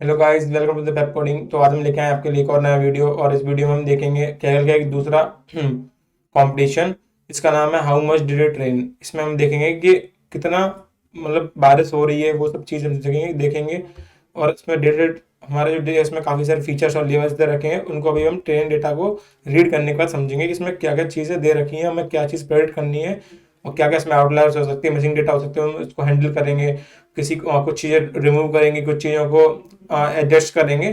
Hello guys, welcome to the web coding. तो आज हम लेके आए आपके लिए एक और नया वीडियो, और इस वीडियो में हम देखेंगे कैगल का एक दूसरा कंपटीशन। इसका नाम है how much did it rain. इसमें हम देखेंगे कि कितना बारिश हो रही है, वो सब चीज़ हम देखेंगे। और इसमें डेटा, हमारे जो इसमें काफ़ी सारे फीचर्स और लेवल्स दे रखे हैं, उनको अभी हम ट्रेन डेटा को रीड करने के बाद समझेंगे कि इसमें क्या क्या चीज़ें दे रखी हैं, हमें क्या चीज़ प्रेडिक्ट करनी है और क्या क्या इसमें आउटलायर्स हो सकती है, मिसिंग डेटा हो सकते हैं, हम इसको हैंडल करेंगे। कुछ चीज़ें रिमूव करेंगे, कुछ चीज़ों को एडजस्ट करेंगे।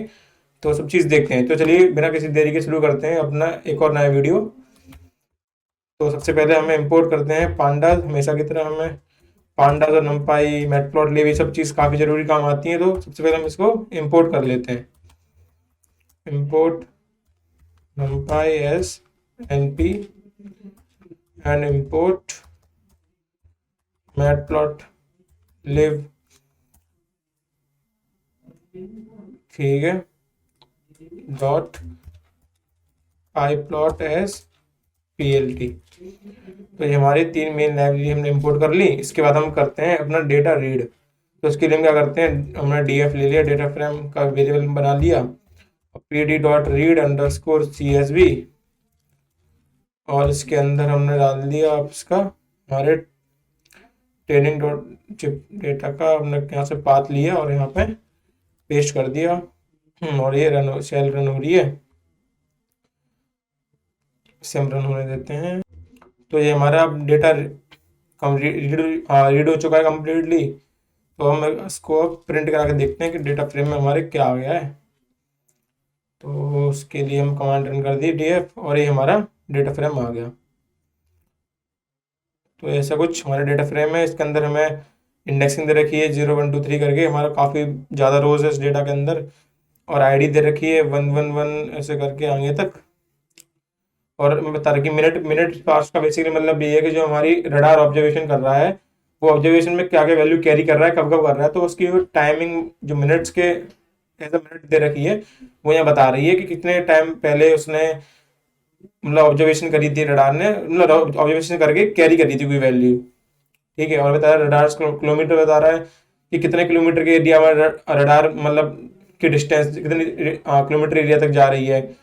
तो सब चीज़ देखते हैं। तो चलिए बिना किसी देरी के शुरू करते हैं अपना एक और नया वीडियो। तो सबसे पहले हमें इंपोर्ट करते हैं पांडास। हमेशा की तरह हमें पांडास और नंपाई मैटप्लॉटलिब ये सब चीज़ काफ़ी ज़रूरी काम आती हैं। तो सबसे पहले हम इसको इंपोर्ट कर लेते हैं। Import numpy as np and import matplotlib। ठीक है, डॉट pyplot as plt। तो ये हमारी तीन मेन लाइब्रेरी हमने इंपोर्ट कर ली। इसके बाद हम करते हैं अपना डेटा रीड। तो उसके लिए हम क्या करते हैं, हमने df ले लिया, डेटा फ्रेम का वेरिएबल बना लिया, pd dot read underscore csv। और इसके अंदर हमने डाल दिया अब इसका हमारे ट्रेनिंग डॉट चिप डेटा का हमने यहाँ से पाथ लिया और यहाँ पे पेस्ट कर दिया। और ये शेल रन हो रही है, इसे हम रन होने देते हैं। तो ये हमारा अब डेटा रीड हो चुका है कम्प्लीटली। तो हम इसको प्रिंट करा के देखते हैं कि डेटा फ्रेम में हमारे क्या आ गया है। तो उसके लिए हम कमांड रन कर दी df, और ये हमारा डेटा फ्रेम आ गया। तो ऐसा कुछ हमारा डेटा फ्रेम है। इसके अंदर हमें इंडेक्सिंग दे रखी है 0 1 2 3 करके, हमारा काफ़ी ज़्यादा रोज है इस डेटा के अंदर। और आईडी दे रखी है 111 ऐसे करके आगे तक। और मैं बता रहा कि मिनट मिनट पास का बेसिकली मतलब ये है कि जो हमारी रडार ऑब्जर्वेशन कर रहा है, वो ऑब्जर्वेशन में क्या क्या वैल्यू कैरी कर रहा है, कब कब कर रहा है। तो उसकी टाइमिंग जो मिनट्स के एज अ मिनट दे रखी है, वो यहाँ बता रही है कि कितने टाइम पहले उसने ऑब्जर्वेशन करी थी रडार ने, ऑब्जर्वेशन करके कैरी करी थी कोई वैल्यू। ठीक है, और बता रहा है रडार किलोमीटर बता रहा है कि कितने किलोमीटर के एरिया में रडार की डिस्टेंस कितनी किलोमीटर एरिया तक जा रही है।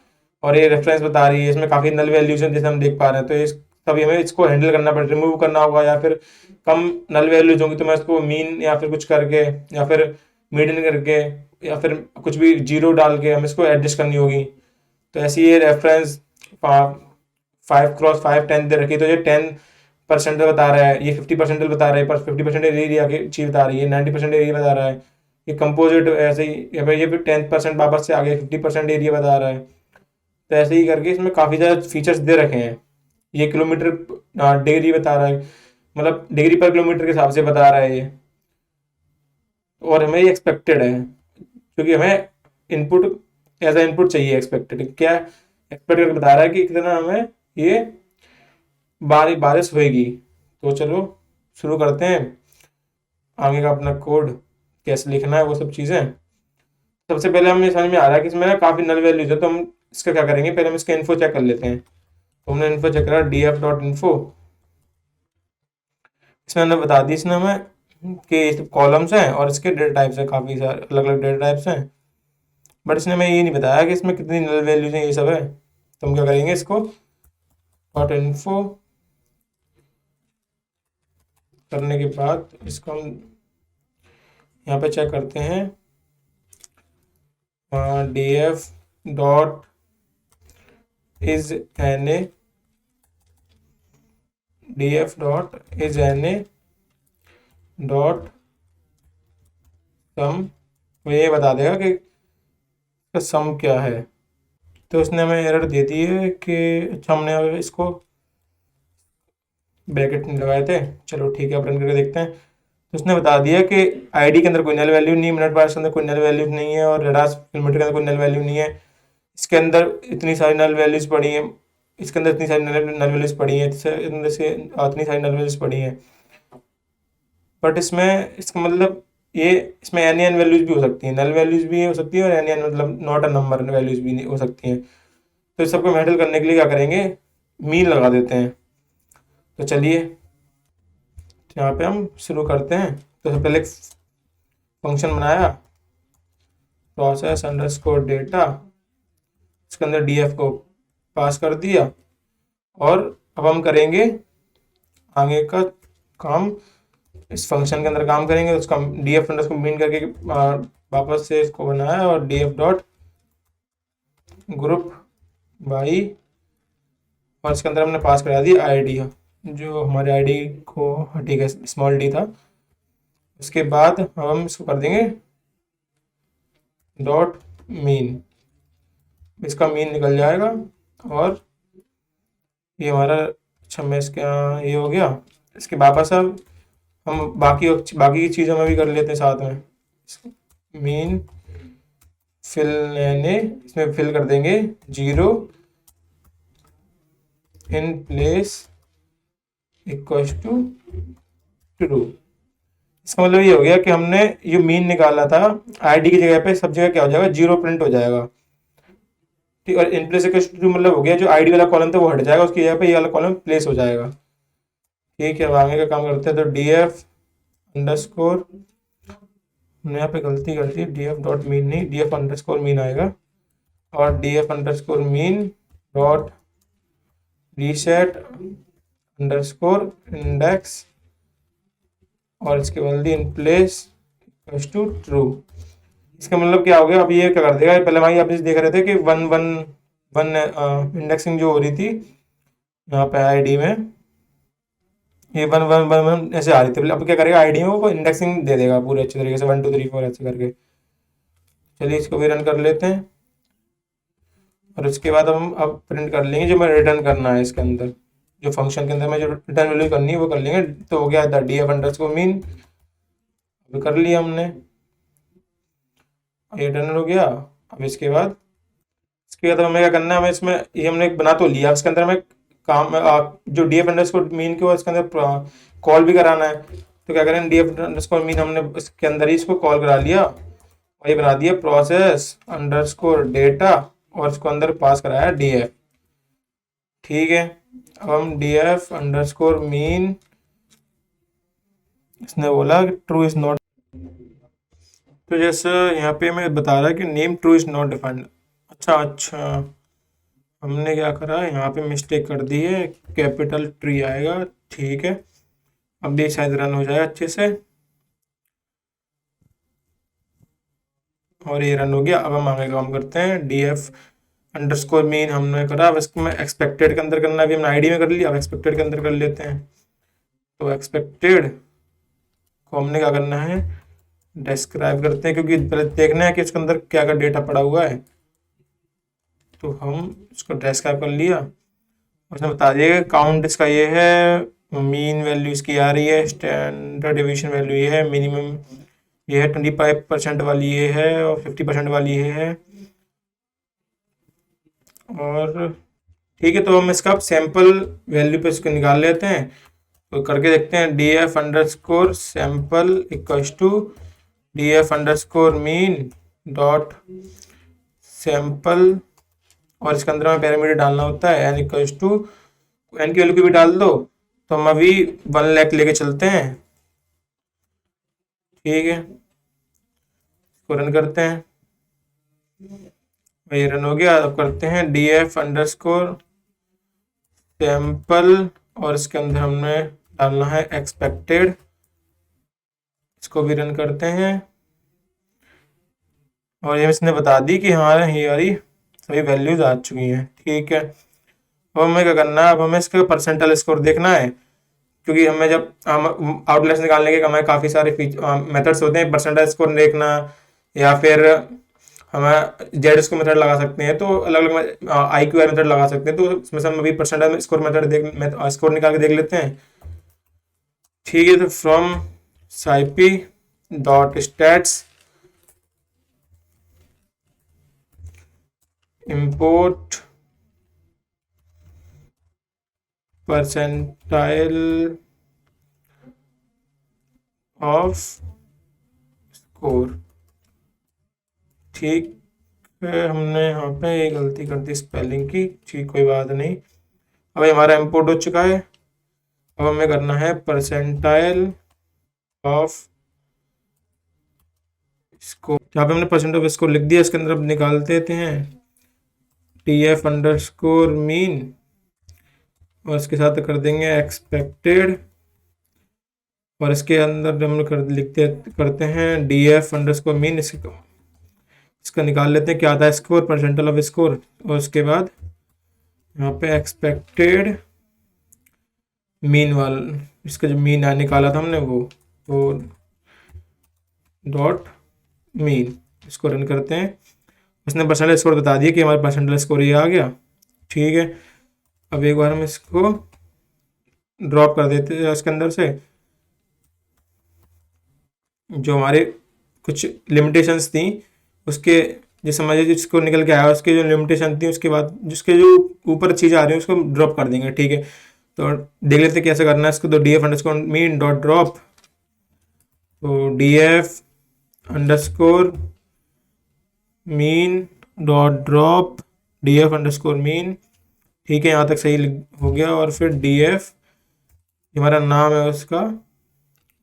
और ये रेफरेंस बता रही है, इसमें काफ़ी नल वैल्यूज हैं जैसे हम देख पा रहे हैं। तो इस तभी हमें इसको हैंडल करना पड़ेगा, रिमूव करना होगा, या फिर कम नल वैल्यूज होंगी तो मैं इसको मीन या फिर कुछ करके, या फिर मीडियन करके, या फिर कुछ भी जीरो डाल के हम इसको एडजस्ट करनी होगी। तो ऐसी ये रेफरेंस 5x5 10 दे रखी है। तो ये 10% बता रहा है, ये 50% बता रहा है, पर 50% एरिया की चीज बता रही है, 90% एरिया बता रहा है। ये कंपोजिट ऐसे ही, ये भी 10% वापस से आगे 50% एरिया बता रहा है। तो ऐसे ही करके इसमें काफ़ी ज़्यादा फीचर्स दे रखे हैं। ये किलोमीटर डिग्री बता रहा है, मतलब डिग्री पर किलोमीटर के हिसाब से बता रहा है ये। और हमें ये एक्सपेक्टेड है, क्योंकि हमें इनपुट एज अ इनपुट चाहिए। एक्सपेक्टेड क्या एक्सपेक्ट करके बता रहा है कि कितना हमें ये बारिश होएगी। तो चलो शुरू करते हैं आगे का अपना कोड, कैसे लिखना है वो सब चीज़ें। सबसे पहले हमें समझ में आ रहा है कि इसमें काफ़ी नल वैल्यूज है। तो हम इसका क्या करेंगे, पहले हम इसका इन्फो चेक कर लेते हैं। तो हमने इन्फो चेक करा df डॉट इन्फो। इसमें हमने बता दी इसने हमें कि कॉलम्स हैं और इसके डेटा टाइप्स हैं, काफ़ी सारे अलग अलग डेटा टाइप्स हैं। बट इसने हमें ये नहीं बताया कि इसमें कितनी नल वैल्यूज हैं, ये सब है। तो हम क्या करेंगे, इसको डॉट इन्फो करने के बाद इसको हम यहाँ पे चेक करते हैं df dot is N A, df dot is N A dot sum. वो ये बता देगा कि सम क्या है। तो उसने हमें एरर दे दी है कि अच्छा, हमने इसको ब्रैकेट नहीं लगाए थे। चलो ठीक है, अब रन करके देखते हैं। तो उसने बता दिया कि आईडी के अंदर कोई नल वैल्यू नहीं, मिनट बार के अंदर कोई नल वैल्यू नहीं है, और रडार किलोमीटर के अंदर कोई नल वैल्यू नहीं है। इसके अंदर इतनी सारी नल वैल्यूज पड़ी हैं, इसके अंदर इतनी सारी नल वैल्यूज पड़ी हैं, अंदर से इतनी सारी नल वैल्यूज पड़ी हैं। बट इसमें इसका मतलब ये इसमें एन एन वैल्यूज भी हो सकती हैं, नल वैल्यूज भी हो सकती है, और एन एन मतलब नॉट अ नंबर वैल्यूज भी हो सकती हैं। तो इस सबको हैंडल करने के लिए क्या करेंगे, मीन लगा देते हैं। तो चलिए यहाँ पे हम शुरू करते हैं। तो सबसे पहले फंक्शन बनाया, प्रोसेस अंडरस्कोर डेटा, इसके अंदर डीएफ को पास कर दिया। और अब हम करेंगे आगे का काम, इस फंक्शन के अंदर काम करेंगे। उसका डीएफ अंडरस्कोर मीन करके वापस से इसको बनाया और डीएफ डॉट ग्रुप बाई, और इसके अंदर हमने पास करा दिया आईडी, जो हमारे आईडी को ठीक है स्मॉल डी था। उसके बाद हम इसको कर देंगे डॉट मीन, इसका मीन निकल जाएगा। और ये हमारा, अच्छा मैं इसका ये हो गया। इसके वापस अब हम बाकी की चीज़ों में भी कर लेते हैं साथ में। मीन फिल लेने, इसमें फिल कर देंगे 0 in place equals to true. इसका मतलब ये हो गया कि हमने ये मीन निकाला था, आईडी की जगह पे सब जगह क्या हो जाएगा 0 प्रिंट हो जाएगा। ठीक, और in place equals to true मतलब हो गया जो आईडी वाला कॉलम था वो हट जाएगा, उसकी जगह पे ये वाला कॉलम प्लेस हो जाएगा। ठीक है, अब आगे का काम करते हैं। तो डीएफ अंडरस्कोर, हमने यहाँ पे गलती कर दी, डीएफ डॉट मीन नहीं, डीएफ अंडरस्कोर मीन आएगा। और DF underscore mean dot reset underscore index, और इसके बाद in place equals to true. इसका मतलब क्या हो गया, अब ये क्या कर देगा, पहले भाई आप देख रहे थे कि 1 इंडेक्सिंग जो हो रही थी यहाँ पे आईडी में, ये 1 1 1 1 ऐसे आ रही थी। अब क्या करेगा, आईडी में वो इंडेक्सिंग दे देगा पूरे अच्छे तरीके से 1 2 3 4 ऐसे करके। चलिए इसको भी रन कर लेते हैं, और उसके बाद हम अब प्रिंट कर लेंगे जो मैं रिटर्न करना है इसके अंदर, जो फंक्शन के अंदर में जो रिटर्न वैल्यू करनी है वो कर लेंगे। तो हो गया द डीएफ अंडरस्कोर मीन, अभी कर लिया हमने, ये रिटर्न हो गया। अब इसके बाद हमें क्या करना है, हमें इसमें ये हमने बना तो लिया, इसके अंदर हमें काम जो डीएफ अंडरस्कोर मीन के इसके अंदर कॉल भी कराना है। तो क्या करें, डीएफ अंडरस्कोर मीन हमने इसके अंदर ही इसको कॉल करा लिया, और ये बना दिया प्रोसेस अंडरस्कोर डेटा, और इसको अंदर पास कराया डीएफ। ठीक है, अब हम डीएफ अंडरस्कोर मीन, इसने बोला कि ट्रू इज नॉट, तो जैसे यहाँ पे मैं बता रहा है कि name true is not defined. अच्छा, हमने क्या करा, यहाँ पे मिस्टेक कर दी है, कैपिटल ट्री आएगा। ठीक है, अब ये शायद रन हो जाए अच्छे से, और ये रन हो गया। अब हम आगे काम करते हैं, डीएफ अंडरस्कोर मीन हमने करा, अब इसको मैं एक्सपेक्टेड के अंदर करना है, अभी हमने आईडी में कर लिया, अब एक्सपेक्टेड के अंदर कर लेते हैं। तो एक्सपेक्टेड को हमने क्या करना है, डिस्क्राइब करते हैं, क्योंकि पहले देखना है कि इसके अंदर क्या क्या डेटा पड़ा हुआ है। तो हम इसको डिस्क्राइब कर लिया, उसने बता दिया कि काउंट इसका ये है, मीन वैल्यू इसकी आ रही है, स्टैंडर्ड डिवीजन वैल्यू ये है, मिनिमम ये है, 25% वाली ये है, और 50% वाली ये है। और ठीक है, तो हम इसका सैंपल वैल्यू पे इसको निकाल लेते हैं। तो करके देखते हैं, D F underscore sample equals to D F underscore mean dot sample, और इसके अंदर हमें पैरामीटर डालना होता है एन इक्वल्स टू, एन की वैल्यू की भी डाल दो। तो हम अभी 1 लाख लेके चलते हैं। ठीक है, इसको रन करते हैं, ये रन हो गया। अब करते हैं डी एफ अंडरस्कोर सैंपल, और इसके अंदर हमने डालना है एक्सपेक्टेड, इसको भी रन करते हैं, और ये इसने बता दी कि हमारे हमारी सभी वैल्यूज आ चुकी हैं। ठीक है, अब हमें क्या करना है, अब हमें इसका परसेंटाइल स्कोर देखना है, क्योंकि हमें जब हम आउटलायर्स निकालने के हमें काफ़ी सारे मेथड्स होते हैं, परसेंटाइल स्कोर देखना, या फिर हमें जेड स्कोर मेथड लगा सकते हैं, तो अलग अलग आई क्यू आर मेथड लगा सकते हैं। तो इसमें से हम अभी परसेंटाइल स्कोर मेथड स्कोर निकाल के देख लेते हैं। ठीक है, तो from SciPy dot stats import percentile of score। ठीक है, हमने यहाँ पे एक गलती कर दी स्पेलिंग की, ठीक कोई बात नहीं। अब हमारा इंपोर्ट हो चुका है, अब हमें करना है परसेंटाइल ऑफ इसको यहाँ पे हमने परसेंट ऑफ स्कोर लिख दिया, इसके अंदर अब निकाल देते हैं TF अंडरस्कोर मीन और इसके साथ कर देंगे एक्सपेक्टेड और इसके अंदर हम करते हैं DF अंडरस्कोर मीन। इसका निकाल लेते हैं क्या आता है स्कोर, परसेंटाइल ऑफ स्कोर, और उसके बाद यहाँ पे एक्सपेक्टेड मीन वाला, इसका जो मीन निकाला था हमने वो डॉट मीन, इसको रन करते हैं। उसने परसेंटाइल स्कोर बता दिया कि हमारा परसेंटाइल स्कोर ये आ गया। ठीक है, अब एक बार हम इसको ड्रॉप कर देते हैं इसके अंदर से, जो हमारे कुछ लिमिटेशंस थी उसके, जो समझिए जिसको निकल के आया उसके जो लिमिटेशन थी, उसके बाद जिसके जो ऊपर चीज़ आ रही है उसको ड्रॉप कर देंगे। ठीक है, तो देख लेते कैसे करना है इसको। तो DF underscore mean dot drop, तो DF underscore mean dot drop DF underscore mean. ठीक है, यहाँ तक सही हो गया। और फिर DF हमारा नाम है उसका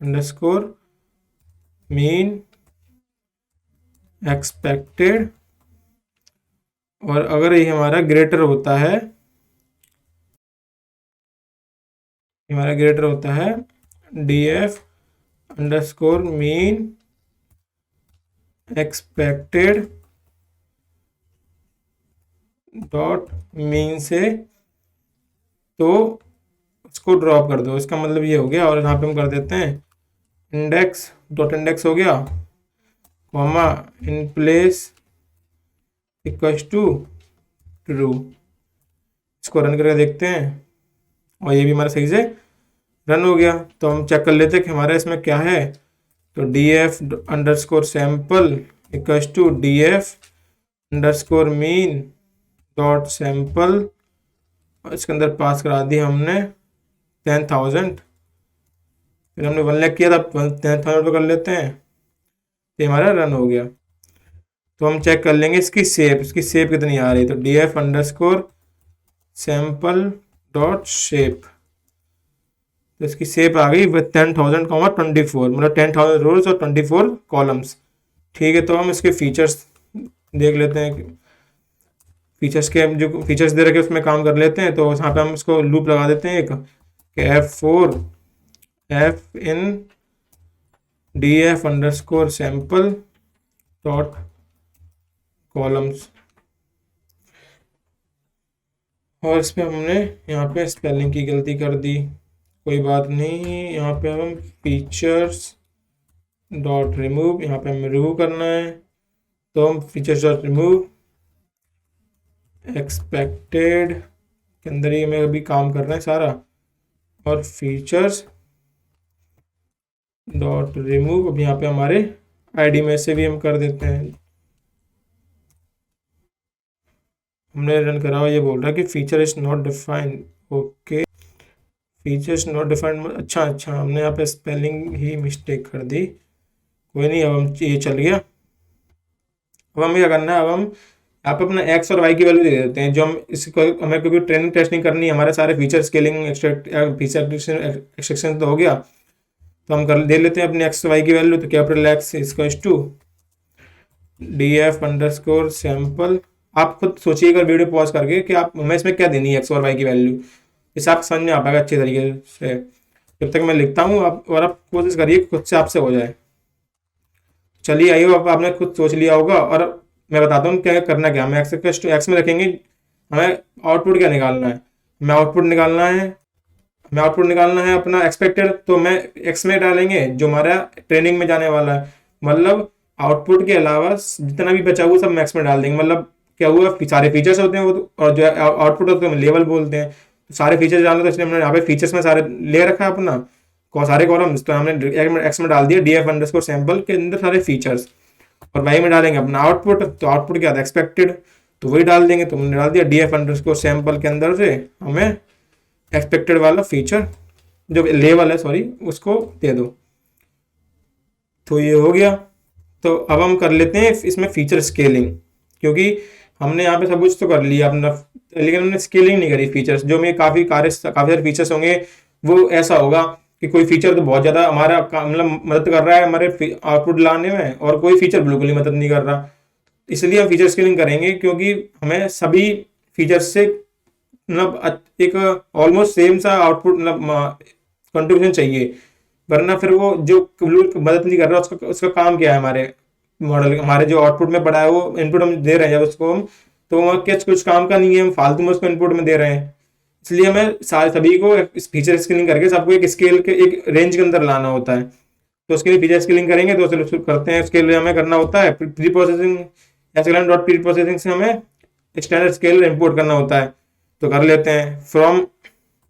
अंडरस्कोर मीन एक्सपेक्टेड, और अगर ये हमारा ग्रेटर होता है, हमारा ग्रेटर होता है DF underscore mean expected dot mean से, तो उसको ड्रॉप कर दो, इसका मतलब ये हो गया। और यहाँ पे हम कर देते हैं इंडेक्स डॉट इंडेक्स हो गया, comma in place equals to true. इसको रन करके देखते हैं और ये भी हमारा सही से रन हो गया। तो हम चेक कर लेते हैं कि हमारा इसमें क्या है। तो DF underscore sample equals to DF underscore mean dot sample, इसके अंदर पास करा दी हमने 10,000, फिर हमने 1 लाख किया था, 10,000 पर कर लेते हैं, ये हमारा रन हो गया। तो हम चेक कर लेंगे इसकी शेप कितनी आ रही है। तो DF underscore sample dot shape, तो इसकी शेप आ गई 10,000 24, मतलब 10,000 रोज और 24 कॉलम्स। ठीक है, तो हम इसके फीचर्स देख लेते हैं। फीचर्स के जो फीचर्स दे रखे उसमें काम कर लेते हैं। तो यहाँ पे हम इसको लूप लगा देते हैं एक कि F4 F in DF underscore sample dot columns, और इसमें हमने यहाँ पे स्पेलिंग की गलती कर दी, कोई बात नहीं। यहाँ पे हम फीचर्स डॉट रिमूव, यहाँ पे हमें रिमूव करना है, तो हम फीचर्स डॉट रिमूव एक्सपेक्टेड के अंदर ही हमें अभी काम करना है सारा, और फीचर्स डॉट रिमूव अब यहाँ पे हमारे ID में से भी हम कर देते हैं। हमने रन करा हुआ, ये बोल रहा है कि feature is not defined. Okay, features not defined, अच्छा हमने यहाँ पे स्पेलिंग ही मिस्टेक कर दी, कोई नहीं, अब हम ये चल गया। अब हमें क्या करना है, अब हम यहाँ पे अपना X और Y की वैल्यू दे देते हैं, जो हम इसको हमें क्योंकि ट्रेनिंग टेस्टिंग करनी है, हमारे सारे फीचर स्केलिंग एक्सट्रैक्शन तो हो गया। तो हम कर दे लेते हैं अपने X Y की वैल्यू। तो capital X equals to DF underscore sample. आप खुद सोचिए अगर वीडियो पॉज करके कि आप हमें इसमें क्या देनी है X और Y की वैल्यू, इसे आप समझ में आ पाएगा अच्छे तरीके से। जब तक मैं लिखता हूँ आप कोशिश करिए खुद से आपसे हो जाए। चलिए आइए, अब आपने खुद सोच लिया होगा और मैं बताता हूँ क्या करना। क्या हमें एक्स में रखेंगे, हमें आउटपुट क्या निकालना है, हमें आउटपुट निकालना है अपना एक्सपेक्टेड। तो मैं एक्स में डालेंगे जो हमारा ट्रेनिंग में जाने वाला है, मतलब आउटपुट के अलावा जितना भी बचा हुआ सब मैक्स में डाल देंगे। मतलब क्या हुआ, सारे फीचर्स होते हैं वो और जो आउटपुट होते हैं लेवल बोलते हैं। तो सारे फीचर्स डालना, तो इसलिए हमने यहाँ पे फीचर्स में सारे ले रखा है अपना सारे कॉलम्स। तो हमने एक्स में डाल दिया DF अंडरस्कोर सैम्पल के अंदर सारे फीचर्स, और वाई में डालेंगे अपना आउटपुट। तो आउटपुट क्या था, एक्सपेक्टेड, तो वही डाल देंगे। तो हमने डाल दिया DF अंडरस्कोर सैम्पल के अंदर से हमें एक्सपेक्टेड वाला फीचर जो लेवल है सॉरी उसको दे दो। तो ये हो गया। तो अब हम कर लेते हैं इसमें फीचर स्केलिंग, क्योंकि हमने यहाँ पे सब कुछ तो कर लिया अपना, लेकिन हमने स्केलिंग नहीं करी फीचर्स। जो में काफ़ी सारे फीचर्स होंगे वो ऐसा होगा कि कोई फीचर तो बहुत ज़्यादा हमारा मतलब मदद कर रहा है हमारे आउटपुट लाने में, और कोई फीचर बिल्कुल ही मदद नहीं कर रहा। इसलिए हम फीचर स्केलिंग करेंगे, क्योंकि हमें सभी फीचर्स से मतलब एक ऑलमोस्ट सेम सा आउटपुट मतलब कंट्रीब्यूशन चाहिए, वरना फिर वो जो बिल्कुल मदद नहीं कर रहा उसका उसका काम क्या है हमारे मॉडल, हमारे जो आउटपुट में पड़ा है वो इनपुट हम दे रहे हैं जब उसको हम, तो वहाँ कुछ काम का नहीं है, हम फालतू में उसको इनपुट में दे रहे हैं। इसलिए हमें सारे सभी को फीचर स्केलिंग करके सबको एक स्केल के एक रेंज के अंदर लाना होता है। तो उसके लिए फीचर स्केलिंग करेंगे तो चलो करते हैं। उसके लिए हमें करना होता है pre processing, SQL dot pre processing से हमें स्टैंडर्ड स्केल इंपोर्ट करना होता है। तो कर लेते हैं, from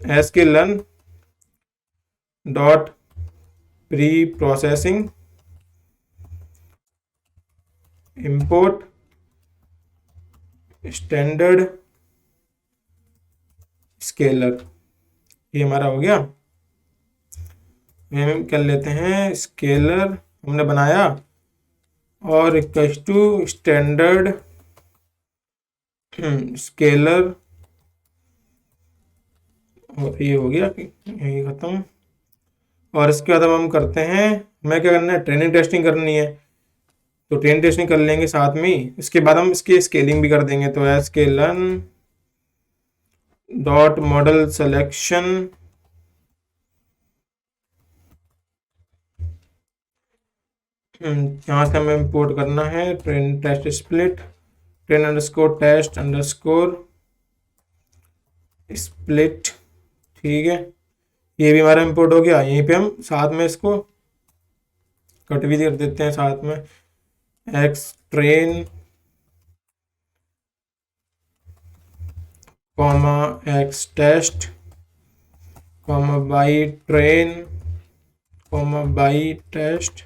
SQL dot pre processing import standard scaler, ये हमारा हो गया। हम कर लेते हैं स्केलर हमने बनाया और इक्वल्स टू स्टैंडर्ड स्केलर, और ये हो गया, ये खत्म। और इसके बाद अब हम करते हैं, हमें क्या करना है, ट्रेनिंग टेस्टिंग करनी है। तो ट्रेनिंग टेस्टिंग कर लेंगे साथ में ही, इसके बाद हम इसकी स्केलिंग भी कर देंगे। तो एसकेलन डॉट मॉडल सिलेक्शन यहाँ से हमें इंपोर्ट करना है train test split, train underscore test underscore split, ठीक है। ये भी हमारा इंपोर्ट हो गया। यहीं पे हम साथ में इसको कट भी कर देते हैं साथ में, X train comma X test comma Y train comma Y test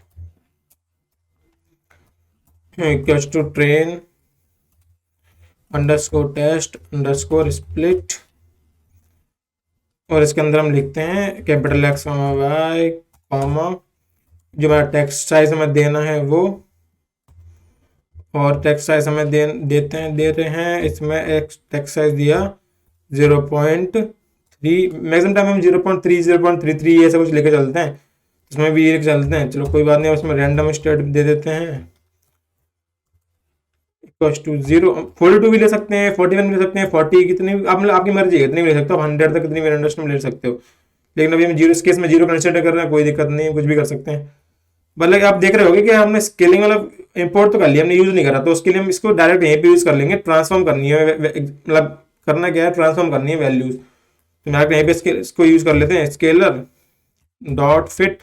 equals to train underscore test underscore split, और इसके अंदर हम लिखते हैं capital X comma Y comma जो हमारा टेक्स्ट साइज हमें देना है वो, और टेक्स्ट साइज हमें दे रहे हैं इसमें एक टेक्स्ट साइज दिया 0.3, मैक्सिमम टाइम हम 0.3 0.33 ऐसा कुछ लेके चलते हैं, इसमें भी लेके चलते हैं। चलो कोई बात नहीं, उसमें रैंडम स्टेट दे देते हैं इक्वल्स टू 0, 42 भी ले सकते हैं, 41 भी ले सकते हैं, 40 कितनी आप आपकी मर्जी है, कितनी भी ले सकते हो, 100 तक कितनी भी रैंडम ले सकते हो। लेकिन अभी हम जीरो, इस केस में जीरो कंसिडर कर रहे हैं, कोई दिक्कत नहीं है, कुछ भी कर सकते हैं। मतलब आप देख रहे होगे कि हमने स्केलिंग वाला इंपोर्ट तो कर लिया, हमने यूज नहीं करा, तो उसके लिए हम इसको डायरेक्ट यहीं पे यूज कर लेंगे। ट्रांसफॉर्म करनी है, मतलब करना क्या है, ट्रांसफॉर्म करनी है वैल्यूज। तो डायरेक्ट यहीं पे इसको यूज कर लेते हैं, scaler dot fit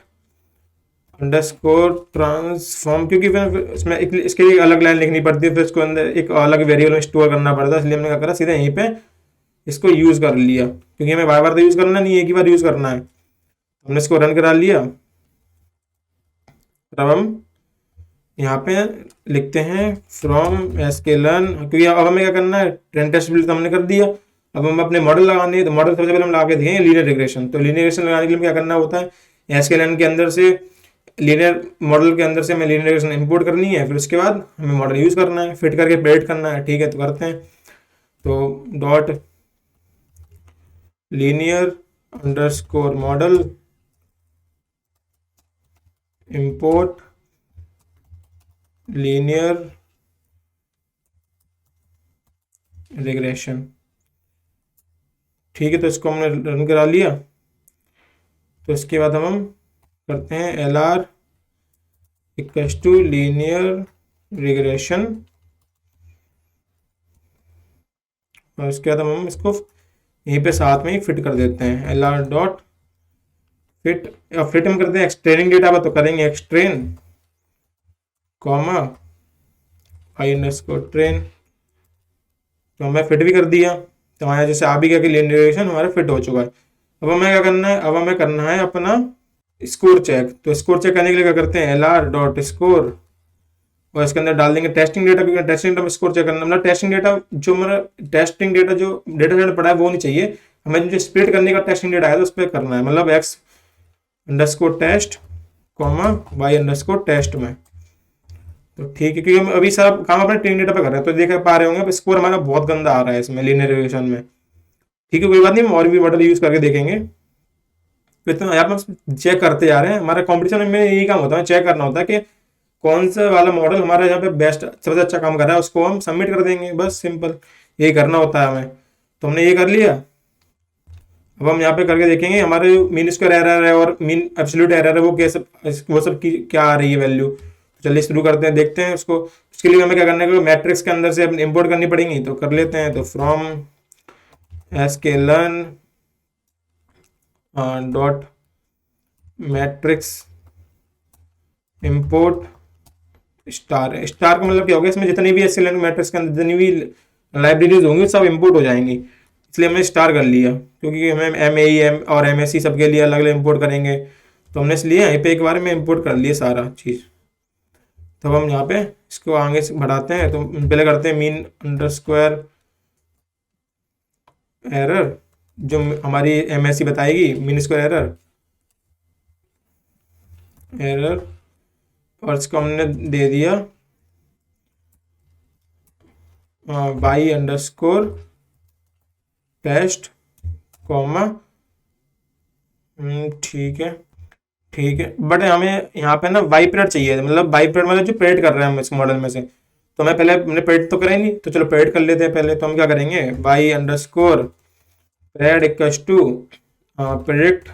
underscore transform, क्योंकि फिर इसमें इसके लिए अलग लाइन लिखनी पड़ती है, फिर इसको अंदर एक अलग वेरिएबल में स्टोर करना पड़ता है, इसलिए हमने क्या करा सीधा यहीं पे इसको यूज कर लिया, क्योंकि हमें बार बार तो यूज करना नहीं है, एक ही बार यूज करना है। हमने इसको रन करा लिया। अब हम यहाँ पे लिखते हैं फ्रॉम एसकेलन, क्योंकि अब हमें क्या करना है, ट्रेन टेस्ट बिल्ड हमने कर दिया। अब हम अपने मॉडल लगाने हैं, तो मॉडल सबसे पहले हम लगा के देखेंगे लीनियर रिग्रेशन। तो लीनियर रिग्रेशन लगाने के लिए क्या करना होता है, एसकेलन के अंदर से लीनियर मॉडल के अंदर से हमें लीनियर रिग्रेशन इंपोर्ट करनी है, फिर उसके बाद हमें मॉडल यूज करना है, फिट करके प्रेडिक्ट करना है, ठीक है। तो करते हैं, तो dot linear underscore model import linear regression, ठीक है। तो इसको हमने रन करा लिया। तो इसके बाद हम करते हैं L R equals to linear regression, और उसके बाद हम इसको यहीं पे साथ में ही फिट कर देते हैं, एल आर डॉट फिट। और फिट हम करते हैं एक्सट्रेनिंग डेटा पर, तो करेंगे एक्सट्रेन कॉमा आई अंडरस्कोर ट्रेन, तो हमें फिट भी कर दिया। तो हमारा जैसे आ भी गया कि लीनियर रिग्रेशन हमारा फिट हो चुका है। अब हमें क्या करना है, अब हमें करना है अपना स्कोर चेक। तो स्कोर चेक करने के लिए क्या करते हैं, एल आर डॉट स्कोर, और इसके अंदर डाल देंगे टेस्टिंग डेटा, क्योंकि टेस्टिंग डेटा में स्कोर चेक करना, मतलब टेस्टिंग डेटा जो मेरा टेस्टिंग डेटा जो डेटा सेट पड़ा है वो नहीं चाहिए हमें, जो स्प्लिट करने का टेस्टिंग डेटा है तो उस पर करना है, मतलब X underscore test comma Y underscore test में। तो ठीक है, क्योंकि हम अभी सब काम अपने ट्रेनिंग डेटा पे कर रहे हैं, तो देख पा रहे होंगे स्कोर हमारा बहुत गंदा आ रहा है इसमें लीनियर रिग्रेशन में, ठीक है। कोई बात नहीं, हम और भी मॉडल यूज करके देखेंगे। फिर तो यहाँ पे हम चेक करते जा रहे हैं। हमारा कंपटीशन में यही काम होता है, चेक करना होता है कि कौन सा वाला मॉडल हमारा यहाँ पे बेस्ट सबसे अच्छा काम कर रहा है, उसको हम सबमिट कर देंगे, बस सिंपल यही करना होता है हमें। तो हमने ये कर लिया। अब हम यहाँ पे करके देखेंगे हमारे मीन स्क्वायर एरर है और मीन एब्सोल्यूट एरर है वो कैसे, वो सब की क्या आ रही है वैल्यू। तो चलिए शुरू करते हैं, देखते हैं उसको। उसके लिए हमें क्या करना है, मैट्रिक्स के अंदर से अपने इंपोर्ट करनी पड़ेगी, तो कर लेते हैं। तो from sklearn dot matrix import star है। स्टार का मतलब क्या होगा, इसमें जितनी भी sklearn मैट्रिक्स के अंदर जितनी भी लाइब्रेरीज होंगी सब इंपोर्ट हो जाएंगी, इसलिए हमने स्टार कर लिया, क्योंकि हमें एम और MSc सबके लिए अलग अलग इंपोर्ट करेंगे। तो हमने इसलिए यहीं पे एक बार में इंपोर्ट कर लिया सारा चीज़। तब हम यहाँ पे इसको आगे से बढ़ाते हैं। तो पहले करते हैं मीन अंडरस्क्वायर एरर, जो हमारी MSc बताएगी मीन स्क्वायर एरर, और इसको हमने दे दिया y अंडरस्कोर टेस्ट कॉमा, ठीक है ठीक है। बट हमें यहाँ पे ना वाई पीरियड चाहिए, मतलब वाई पीरियड मतलब जो प्रेडिक्ट कर रहे हैं हम इस मॉडल में से। तो मैं पहले हमने प्रेडिक्ट तो करा ही नहीं, तो चलो प्रेडिक्ट कर लेते हैं पहले। तो हम क्या करेंगे, y underscore pred equals to predict,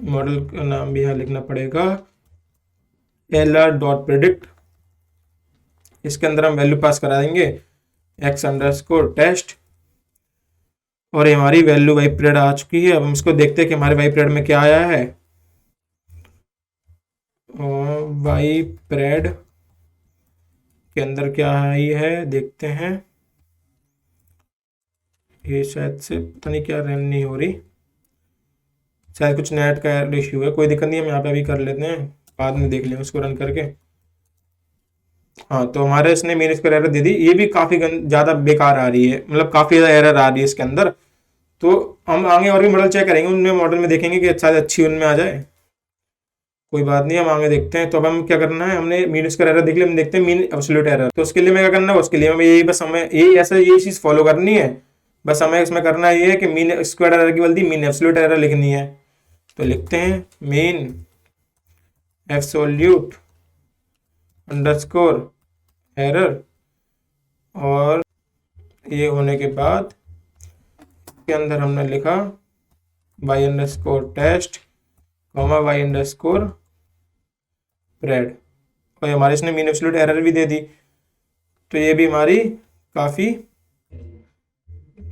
model का नाम भी यहाँ लिखना पड़ेगा एलआर डॉट प्रेडिक्ट। इसके अंदर हम वैल्यू पास करा देंगे x अंडरस्कोर टेस्ट, और ये हमारी वैल्यू वाई पीरियड आ चुकी है। अब हम इसको देखते हैं कि हमारे वाई पीरियड में क्या आया है। वाई पीरियड के अंदर क्या आई है देखते हैं। ये शायद से पता नहीं क्या रन नहीं हो रही, शायद कुछ नेट का इश्यू है, कोई दिक्कत नहीं, हम यहाँ पे अभी कर लेते हैं, बाद में देख लेंगे उसको रन करके। हाँ, तो हमारे इसने मीन स्क्वायर एरर दे दी, ये भी काफ़ी ज़्यादा बेकार आ रही है, मतलब काफ़ी ज़्यादा एरर आ रही है इसके अंदर। तो हम आगे और भी मॉडल चेक करेंगे, उनमें मॉडल में देखेंगे कि शायद अच्छी उनमें आ जाए, कोई बात नहीं, हम आगे देखते हैं। तो अब हम क्या करना है, हमने मीन स्क्वायर एरर देख लिया, हम देखते हैं मीन एब्सोल्यूट एरर। तो उसके लिए हमें क्या करना है, उसके लिए हमें यही बस हमें यही ऐसा यही चीज़ फॉलो करनी है। बस हमें इसमें करना ये है कि मीन स्क्वायर एरर की बल्कि मीन एब्सोल्यूट एरर लिखनी है। तो लिखते हैं मीन एब्सोल्यूट अंडरस्कोर एरर, और ये होने के बाद के अंदर हमने लिखा y underscore test comma y underscore pred, और हमारे इसने मीन एब्सोल्यूट एरर भी दे दी। तो ये भी हमारी काफ़ी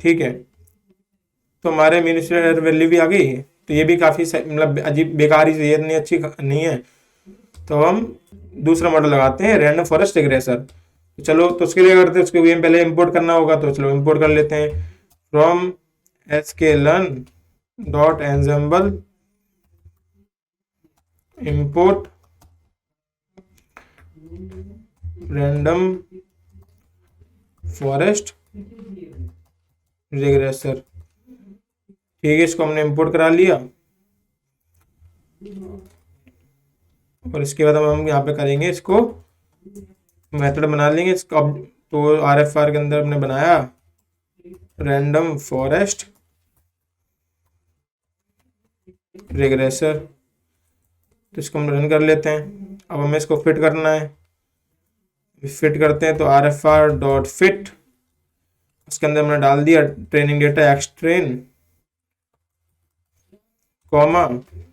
ठीक है। तो हमारे मीन एब्सोल्यूट एरर वैल्यू भी आ गई है, तो ये भी काफ़ी मतलब अजीब बेकार ही, ये इतनी अच्छी नहीं है। तो हम दूसरा मॉडल लगाते हैं रैंडम फॉरेस्ट रिग्रेसर। चलो, तो उसके लिए करते हैं, उसके लिए पहले इंपोर्ट करना होगा, तो चलो इंपोर्ट कर लेते हैं। From sklearn dot ensemble import random forest regressor, ठीक है, इसको हमने इंपोर्ट करा लिया। और इसके बाद हम यहाँ पे करेंगे, इसको मेथड बना लेंगे इसका। अब तो RFR के अंदर हमने बनाया रैंडम फॉरेस्ट रिग्रेसर, तो इसको हम रन कर लेते हैं। अब हमें इसको फिट करना है, फिट करते हैं। तो RFR डॉट फिट, उसके अंदर हमने डाल दिया training data X train comma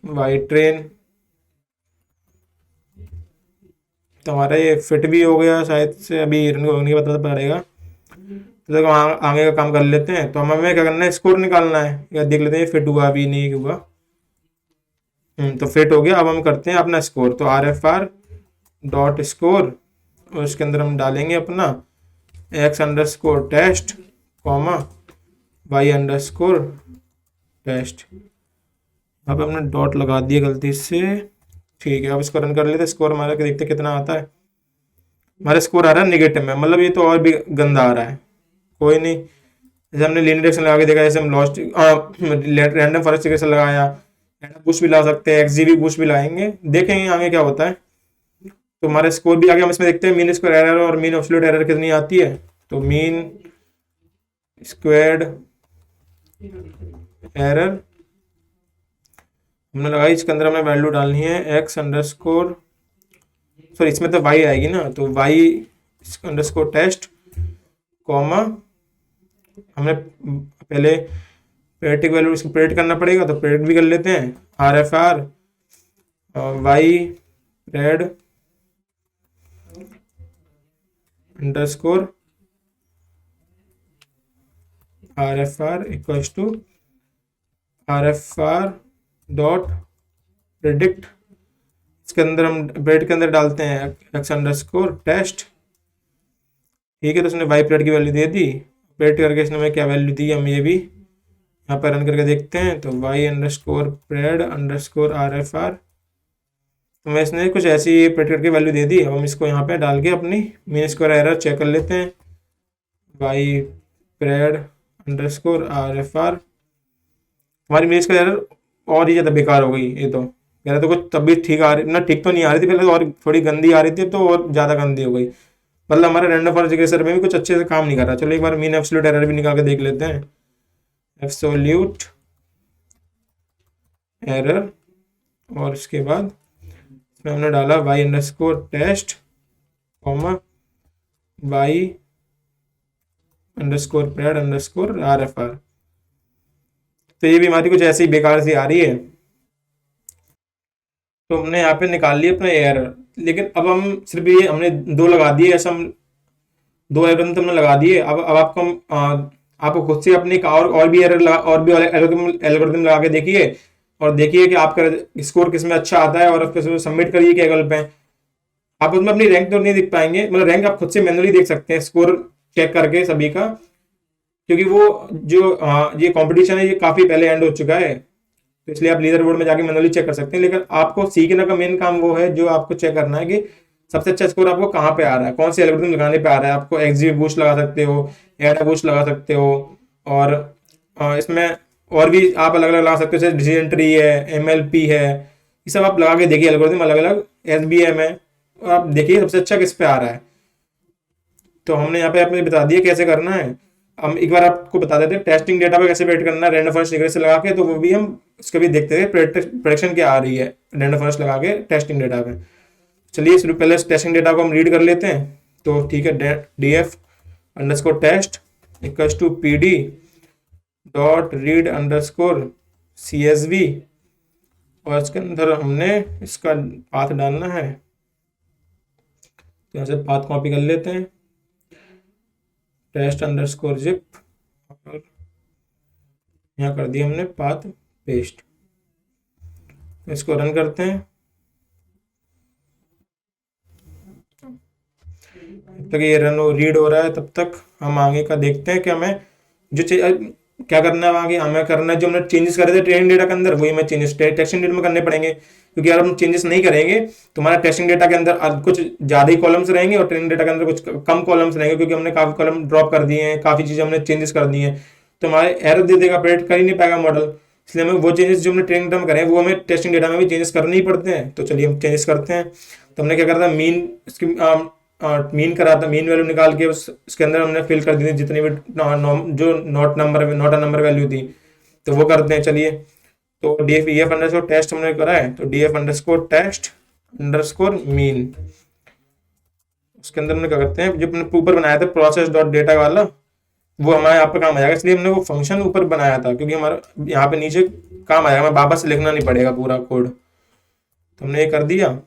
Y train. तो हमारा ये फिट भी हो गया, शायद से अभी रन होने के बाद पता पड़ेगा। तो देखो आगे का काम कर लेते हैं। तो हमें क्या करना है, स्कोर निकालना है, या देख लेते हैं फिट हुआ अभी नहीं हुआ। तो फिट हो गया। अब हम करते हैं अपना स्कोर। तो RFR डॉट स्कोर, और इसके अंदर हम डालेंगे अपना x underscore test comma y underscore test. यहाँ पे हमने डॉट लगा दिया गलती से, ठीक है। अब इसको रन कर लेते हैं, स्कोर हमारा के देखते कितना आता है। हमारा स्कोर आ रहा है नेगेटिव में, मतलब ये तो और भी गंदा आ रहा है। कोई नहीं, जैसे हमने लीनियर रिग्रेशन लगा के देखा, जैसे हम लॉस्ट रैंडम फॉरेस्ट रिग्रेशन लगाया, बूस्ट भी ला सकते हैं, XGB बूस्ट भी लाएंगे, देखेंगे आगे क्या होता है। तो हमारा स्कोर भी आगे हम इसमें देखते हैं मीन स्क्वायर एरर और मीन एब्सोल्यूट एरर कितनी आती है। तो मीन स्क्वायर्ड एरर हमने लगाई, इसके अंदर हमें वैल्यू डालनी है एक्स अंडरस्कोर, सॉरी इसमें तो वाई आएगी ना, तो वाई अंडरस्कोर टेस्ट कॉमा, हमने पहले प्रेडिक्ट वैल्यू इसको प्रेडिक्ट करना पड़ेगा, तो प्रेडिक्ट भी कर लेते हैं, R F R Y pred underscore R F R equals to R F R dot predict, इसके अंदर हम प्रेडिक्ट के अंदर डालते हैं एक्स अंडरस्कोर टेस्ट। ठीक है, तो उसने वाई प्रेड की वैल्यू दे दी, प्रेडिक्ट करके इसने हमें क्या वैल्यू दी, हम ये भी यहाँ पर रन करके देखते हैं। तो Y underscore pred underscore R F R, तो मैं इसने कुछ ऐसी प्रेडिक्ट करके वैल्यू दे दी। अब हम इसको यहाँ पे डाल के अपनी मीन स्क्वायर एरर चेक कर लेते हैं। Y pred underscore R F R, हमारी मीन स्क्वायर एरर और ही ज़्यादा बेकार हो गई। ये तो पहले तो कुछ तब भी ठीक आ रही ना, ठीक तो नहीं आ रही थी पहले तो, और थोड़ी गंदी आ रही थी, तो और ज़्यादा गंदी हो गई। मतलब हमारा रैंडम फॉरेस्ट रिग्रेसर में भी कुछ अच्छे से काम नहीं कर रहा। चलो एक बार मीन एब्सोल्यूट एरर भी निकाल के देख लेते हैं। एब्सोल्यूट एरर, और उसके बाद इसमें हमने डाला Y underscore test comma Y underscore pred underscore R F R, तो ये भी हमारी कुछ ऐसी बेकार सी आ रही है। तो हमने यहाँ पे निकाल लिया अपना एरर, लेकिन अब हम सिर्फ ये हमने दो लगा दिए, ऐसा हम दो एल्गोरिथम तो हमने लगा दिए। अब आपको आपको खुद से अपने और भी एरर और भी एल्गोरिथम लगा के देखिए, और देखिए कि आपका स्कोर किस में अच्छा आता है, और उसको सबमिट करिए केगल पे। आप उसमें अपनी रैंक तो नहीं देख पाएंगे, मतलब रैंक आप खुद से मैनुअली देख सकते हैं स्कोर चेक करके सभी का, क्योंकि वो जो ये कंपटीशन है ये काफी पहले एंड हो चुका है, तो इसलिए आप लीडर बोर्ड में जाके मैनुअली चेक कर सकते हैं। लेकिन आपको सीखने का मेन काम वो है, जो आपको चेक करना है कि सबसे अच्छा स्कोर आपको कहाँ पे आ रहा है, कौन से एल्गोरिथम लगाने पे आ रहा है। आपको एक्सजी बूस्ट लगा सकते हो, एडा बूस्ट लगा सकते हो, और इसमें और भी आप अलग अलग लगा सकते हो, जैसे डिसीजन ट्री है, एमएलपी है, ये सब आप लगा के देखिए एल्गोरिथम अलग अलग, एसबीएम है, और आप देखिए सबसे अच्छा किस पे आ रहा है। तो हमने यहाँ पे आपने बता दिया कैसे करना है। हम एक बार आपको बता देते हैं टेस्टिंग डेटा पे कैसे प्रेडिक्ट करना है रैंडम फॉरेस्ट रिग्रेसर लगा के, तो वो भी हम उसको भी देखते हैं प्रेडिक्शन क्या आ रही है रैंडम फॉरेस्ट लगा के टेस्टिंग डेटा पे। चलिए शुरू पहले टेस्टिंग डेटा को हम रीड कर लेते हैं। तो ठीक है, D F underscore test equals to P D dot read underscore C S V, और इसके अंदर हमने इसका पाथ डालना है, तो यहाँ से पाथ कॉपी कर लेते हैं, टेस्ट अंडरस्कोर जिप, और यहाँ कर दिया हमने पाथ पेस्ट। इसको रन करते हैं। जब तक ये रीड हो रहा है तब तक हम आगे का देखते हैं कि हमें जो क्या करना है आगे। हमें करना है जो हमने चेंजेस करे थे ट्रेनिंग डेटा के अंदर, वही हमें चेंजेस टेस्टिंग डेटा में करने पड़ेंगे, क्योंकि अगर हम चेंजेस नहीं करेंगे तो हमारा टेस्टिंग डेटा के अंदर कुछ ज़्यादा ही कॉलम्स रहेंगे और ट्रेनिंग डेटा के अंदर कुछ कम कॉलम्स रहेंगे, क्योंकि हमने काफ़ी कॉलम ड्रॉप कर दिए हैं, काफ़ी चीज़ें हमने चेंजेस कर दी हैं, तो हमारे एरर दे देगा, प्रेडिक्ट कर ही नहीं पाएगा मॉडल। इसलिए हमें वो चेंजेस जो हमने ट्रेनिंग डेटा में करें वो हमें टेस्टिंग डेटा में भी चेंजेस करने ही पड़ते हैं। तो चलिए हम चेंजेस करते हैं। तो हमने क्या करा था, मीन करा था, मीन वैल्यू निकाल के उसके अंदर हमने फिल कर दी थी जितनी भी जो नॉट अ नंबर वैल्यू थी, तो वो करते हैं। चलिए, तो डी एफ अंडरस्कोर टेस्ट हमने करा है, तो D F underscore test underscore mean, उसके अंदर हमने क्या करते हैं, जो हमने ऊपर बनाया था प्रोसेस डॉट डेटा वाला, वो हमारे यहाँ पे काम आ जाएगा। इसलिए हमने वो फंक्शन ऊपर बनाया था, क्योंकि हमारा यहाँ पे नीचे काम आएगा, हमें वापस से लिखना नहीं पड़ेगा पूरा कोड। तो हमने ये कर दिया।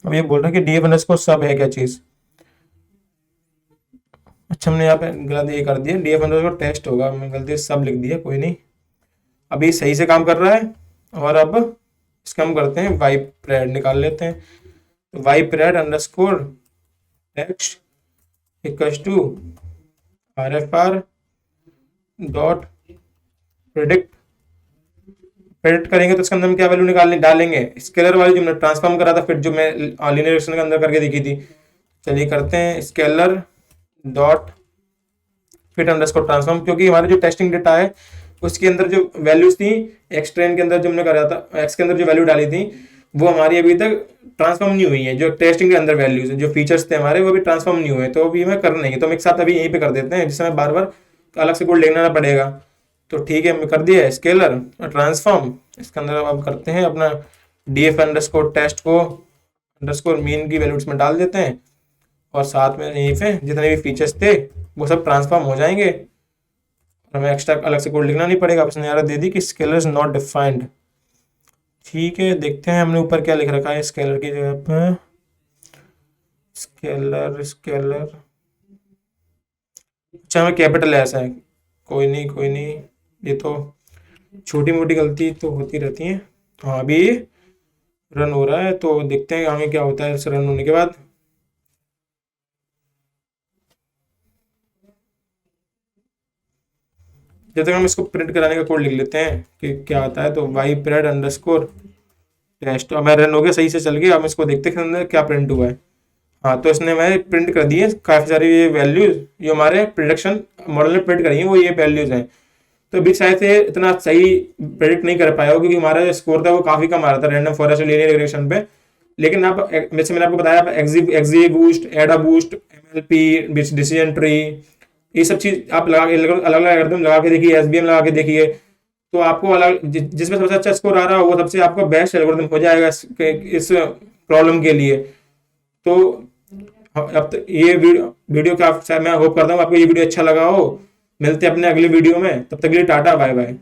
अब ये बोल रहा है कि डी एफ अंडरस्कोर सब है क्या चीज। अच्छा, हमने यहाँ पे गलत ये कर दिया, डी एफ अंडरस्कोर टेस्ट होगा, हमने गलती से सब लिख दिया, कोई नहीं, अभी सही से काम कर रहा है। और अब इसका हम करते हैं वाई प्रेड निकाल लेते हैं। तो Y pred underscore text equals to R F R dot predict करेंगे, तो इसके अंदर हम क्या वैल्यू डालेंगे, स्केलर वाली जो हमने ट्रांसफॉर्म करा था, फिर जो मैं लीनियर रिग्रेशन के अंदर करके देखी थी। चलिए करते हैं scaler dot fit underscore transform, क्योंकि हमारे जो टेस्टिंग डेटा है उसके अंदर जो वैल्यूज थी एक्स ट्रेन के अंदर जो हमने करा था, एक्स के अंदर जो वैल्यू डाली थी वो हमारी अभी तक ट्रांसफॉर्म नहीं हुई है। जो टेस्टिंग के अंदर वैल्यूज जो फीचर्स थे हमारे वो भी ट्रांसफॉर्म नहीं हुए, तो अभी हमें करने हैं, तो हम एक साथ अभी यहीं पे कर देते हैं, जिससे हमें बार बार अलग से कोड लिखना ना पड़ेगा। तो ठीक है, हमने कर दिया है स्केलर और ट्रांसफॉर्म। इसके अंदर अब करते हैं अपना df अंडरस्कोर टेस्ट को अंडरस्कोर मीन की वैल्यू इसमें डाल देते हैं, और साथ में यहीं पे जितने भी फीचर्स थे वो सब ट्रांसफॉर्म हो जाएंगे। हमें एक्स्ट्रा अलग से कोड लिखना नहीं पड़ेगा। उसने यार दे दी कि स्केलर इज नॉट डिफाइंड। ठीक है, देखते हैं हमने ऊपर क्या लिख रखा है स्केलर की जगह पर। स्केलर स्केलर, अच्छा हमें कैपिटल ऐसा है, कोई नहीं कोई नहीं, ये तो छोटी मोटी गलती तो होती रहती है। हाँ, अभी रन हो रहा है तो देखते हैं आगे क्या होता है इस रन होने के बाद। जब तक हम इसको प्रिंट कराने का कोड लिख लेते हैं कि क्या आता है, तो वाई प्रेड अंडरस्कोर टेस्ट। अब मैं रन हो गया, सही से चल गया। अब इसको देखते हैं कि अंदर क्या प्रिंट हुआ है। हाँ, तो इसने हमें प्रिंट कर दिए काफ़ी सारी ये वैल्यूज जो हमारे प्रिडिक्शन मॉडल ने प्रिंट करी हैं, वो ये वैल्यूज हैं। तो बिग शायद से इतना सही प्रेडिक्ट नहीं कर पाया हो, क्योंकि हमारा जो स्कोर था वो काफ़ी कम आ रहा था रैंडम फॉरेस्ट और लीनियर रिग्रेशन पे। लेकिन आप जैसे मैंने आपको बताया, आप एक्जी बूस्ट, एडा बूस्ट, एमएलपी, डिसीजन ट्री, ये सब चीज़ आप लगा के अलग अलग एल्गोरिथम लगा के देखिए, एसबीएम लगा के देखिए, तो आपको अलग जिसमें सबसे अच्छा स्कोर आ रहा हो वो सबसे आपका बेस्ट एल्गोरिथम हो जाएगा इस प्रॉब्लम के लिए। तो अब तक ये वीडियो का मैं होप करता हूँ आपको ये वीडियो अच्छा लगा हो। मिलते हैं अपने अगले वीडियो में, तब तक के लिए टाटा बाय बाय।